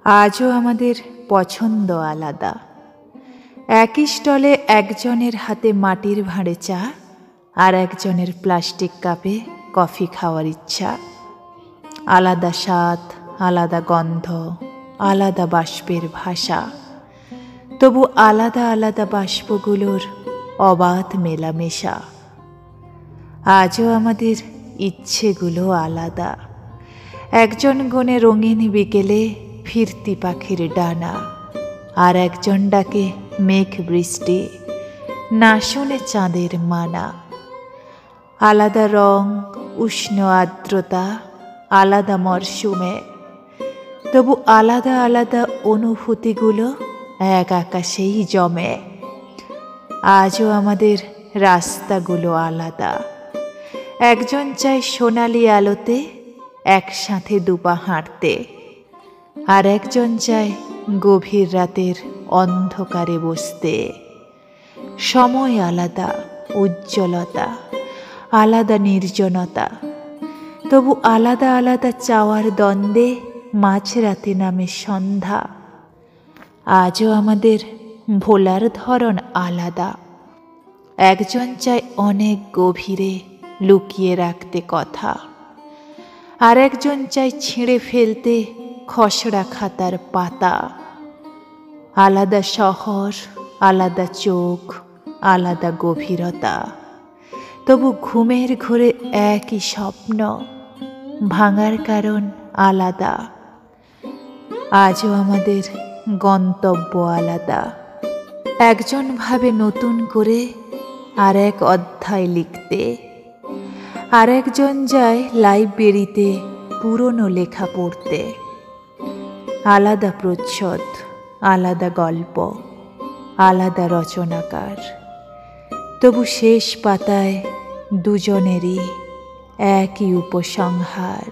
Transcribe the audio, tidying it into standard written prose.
আজও আমাদের পছন্দ আলাদা। একই স্টলে একজনের হাতে মাটির ভাঁড়ে চা, আর একজনের প্লাস্টিক কাপে কফি খাওয়ার ইচ্ছা। আলাদা স্বাদ, আলাদা গন্ধ, আলাদা বাষ্পের ভাষা, তবু আলাদা আলাদা বাষ্পগুলোর অবাধ মেলামেশা। আজও আমাদের ইচ্ছেগুলো আলাদা। একজন গনে রঙিন বিকেলে ফিরতি পাখির ডানা, আর একজন ডাকে মেঘ বৃষ্টি, না শুনে চাঁদের মানা। আলাদা রং, উষ্ণ আর্দ্রতা, আলাদা মরশুমে, তবু আলাদা আলাদা অনুভূতিগুলো এক আকাশেই জমে। আজও আমাদের রাস্তাগুলো আলাদা। একজন চায় সোনালি আলোতে একসাথে দুপা হাঁটতে, আর একজন চায় গভীর রাতের অন্ধকারে বসতে। সময় আলাদা, উজ্জ্বলতা আলাদা, নির্জনতা, তবু আলাদা আলাদা চাওয়ার দ্বন্দ্বে মাঝরাতে নামে সন্ধ্যা। আজও আমাদের ভোলার ধরন আলাদা। একজন চায় অনেক গভীরে লুকিয়ে রাখতে কথা, আর একজন চায় ছিঁড়ে ফেলতে খসড়া খাতার পাতা। আলাদা শহর, আলাদা চোখ, আলাদা গভীরতা, তবু ঘুমের ঘোরে একই স্বপ্ন, ভাঙার কারণ আলাদা। আজও আমাদের গন্তব্য আলাদা। একজন ভাবে নতুন করে আর এক অধ্যায় লিখতে, আর একজন যায় লাইব্রেরিতে পুরনো লেখা পড়তে। আলাদা প্রচ্ছদ, আলাদা গল্প, আলাদা রচনাকার, তবু শেষ পাতায় দুজনেরই একই উপসংহার।